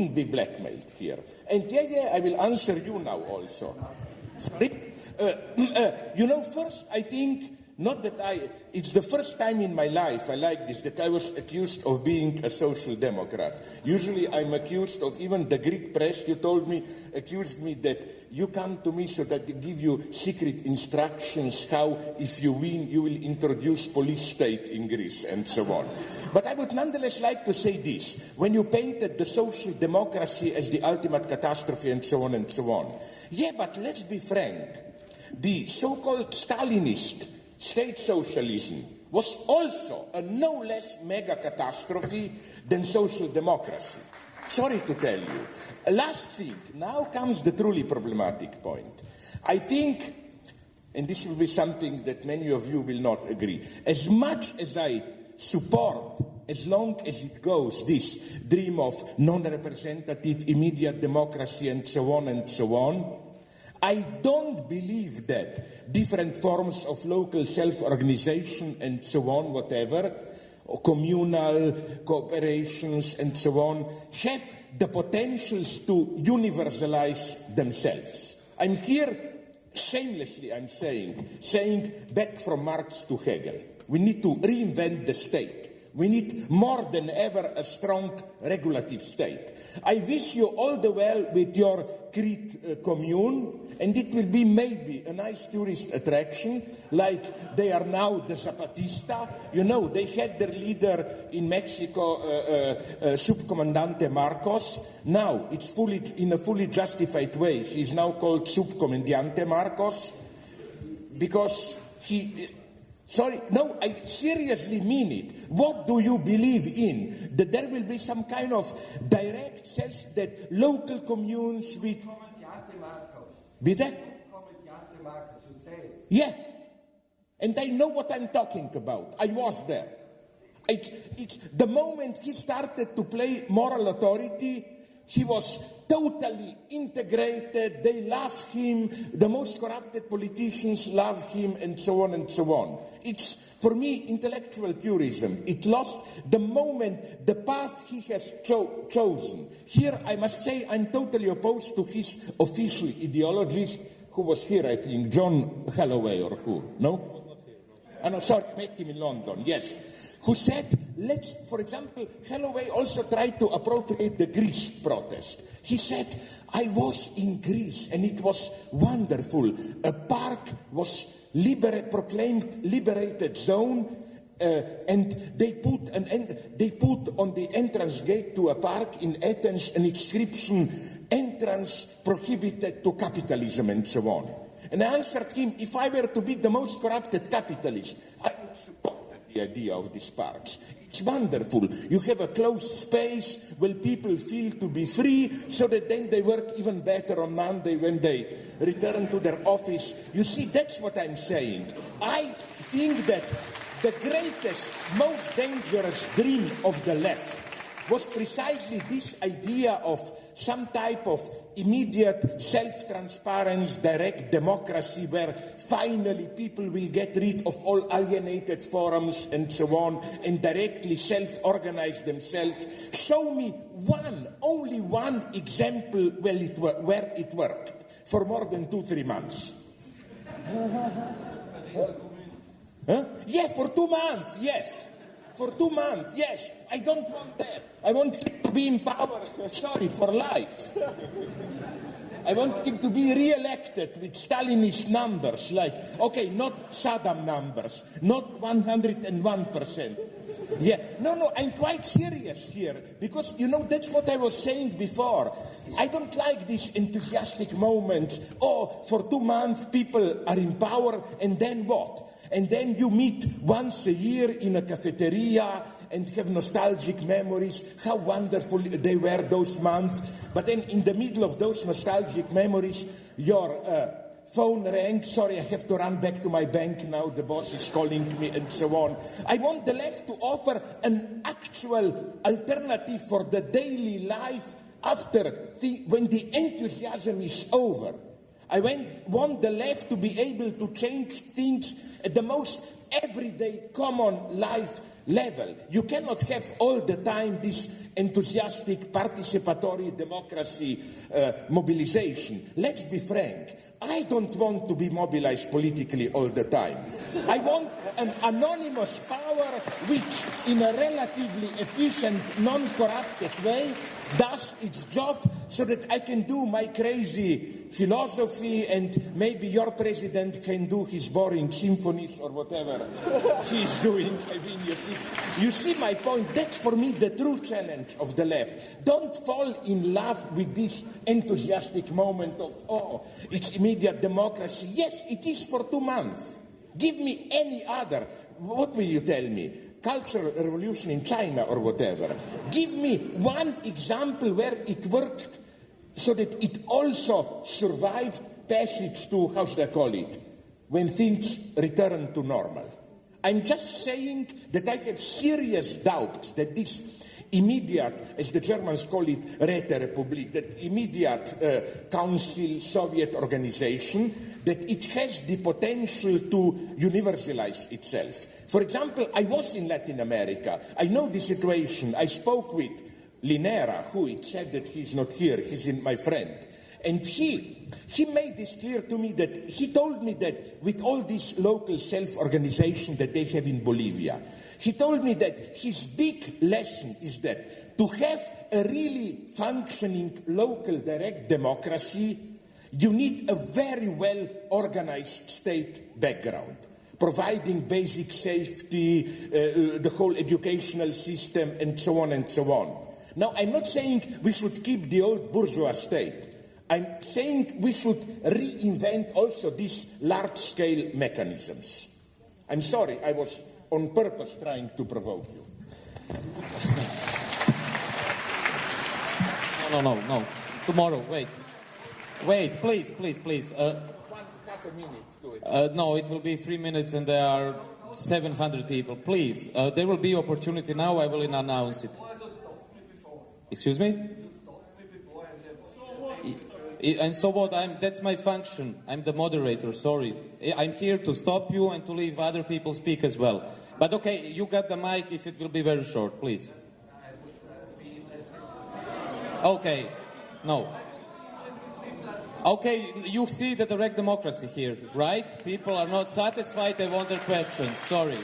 be blackmailed here. And I will answer you now also. Sorry? First, I think, not that it's the first time in my life, I like this, that I was accused of being a social democrat. Usually I'm accused of, even the Greek press, accused me that you come to me so that they give you secret instructions how, if you win, you will introduce police state in Greece and so on. But I would nonetheless like to say this. When you painted the social democracy as the ultimate catastrophe and so on and so on. Yeah, but let's be frank. The so-called Stalinist state socialism was also a no less mega catastrophe than social democracy. Sorry to tell you. Last thing, now comes the truly problematic point. I think, and this will be something that many of you will not agree, as much as I support, as long as it goes, this dream of non-representative immediate democracy and so on, I don't believe that different forms of local self-organization and so on, whatever, or communal cooperations and so on, have the potentials to universalize themselves. I'm here, shamelessly I'm saying back from Marx to Hegel. We need to reinvent the state. We need more than ever a strong regulative state. I wish you all the well with your Crete commune, and it will be maybe a nice tourist attraction, like they are now the Zapatista. You know, they had their leader in Mexico, Subcomandante Marcos. Now, it's in a fully justified way. He's now called Subcomandante Marcos, because sorry, no, I seriously mean it. What do you believe in? That there will be some kind of direct sense that local communes with... Bitte? Yeah. And I know what I'm talking about. I was there. It's the moment he started to play moral authority, he was totally integrated. They love him. The most corrupted politicians love him, and so on and so on. It's, for me, intellectual purism. It lost the moment, the path he has chosen. Here, I must say, I'm totally opposed to his official ideologies. Who was here, I think? John Holloway or who? No? Oh, no, sorry, met him in London, yes. Who said, for example, Holloway also tried to appropriate the Greece protest. He said, I was in Greece and it was wonderful. A park was proclaimed liberated zone, and they put on the entrance gate to a park in Athens an inscription, entrance prohibited to capitalism and so on. And I answered him, if I were to be the most corrupted capitalist, I would support the idea of these parks. It's wonderful. You have a closed space where people feel to be free, so that then they work even better on Monday when they return to their office. You see, that's what I'm saying. I think that the greatest, most dangerous dream of the left was precisely this idea of some type of immediate self-transparent direct democracy where finally people will get rid of all alienated forums and so on and directly self-organize themselves. Show me only one example where it worked for more than 2-3 months. Huh? Yeah, for 2 months, yes. For 2 months, yes. I don't want that. I want him to be in power, for life. I want him to be re-elected with Stalinist numbers, like, okay, not Saddam numbers, not 101%. Yeah, no, I'm quite serious here, because, that's what I was saying before. I don't like these enthusiastic moments. Oh, for 2 months people are in power, and then what? And then you meet once a year in a cafeteria and have nostalgic memories, how wonderful they were those months. But then in the middle of those nostalgic memories, your phone rang. Sorry, I have to run back to my bank now. The boss is calling me and so on. I want the left to offer an actual alternative for the daily life when the enthusiasm is over. I want the left to be able to change things at the most everyday common life level. You cannot have all the time this enthusiastic participatory democracy mobilization. Let's be frank. I don't want to be mobilized politically all the time. I want an anonymous power which, in a relatively efficient, non-corrupted way, does its job so that I can do my crazy philosophy and maybe your president can do his boring symphonies or whatever he's doing. I mean, you see my point? That's for me the true challenge of the left. Don't fall in love with this enthusiastic moment of, oh, it's immediate democracy. Yes, it is for 2 months. Give me any other. What will you tell me? Cultural revolution in China or whatever. Give me one example where it worked so that it also survived passage to, how should I call it, when things return to normal. I'm just saying that I have serious doubts that this immediate, as the Germans call it, Räterepublik, that immediate council Soviet organization, that it has the potential to universalize itself. For example, I was in Latin America. I know the situation. I spoke with Linera, who it said that he's not here. He's my friend. And he made this clear to me that he told me that with all this local self-organization that they have in Bolivia, he told me that his big lesson is that to have a really functioning local direct democracy, you need a very well-organized state background, providing basic safety, the whole educational system, and so on and so on. Now, I'm not saying we should keep the old bourgeois state. I'm saying we should reinvent also these large-scale mechanisms. I'm sorry, I was on purpose trying to provoke you. No. Tomorrow, wait, please. Half a minute to it. No, it will be 3 minutes and there are 700 people. Please, there will be opportunity now, I will announce it. Excuse me? And so what? That's my function. I'm the moderator, sorry. I'm here to stop you and to leave other people speak as well. But okay, you got the mic if it will be very short, please. Okay, no. Okay, you see the direct democracy here, right? People are not satisfied, they want their questions, sorry.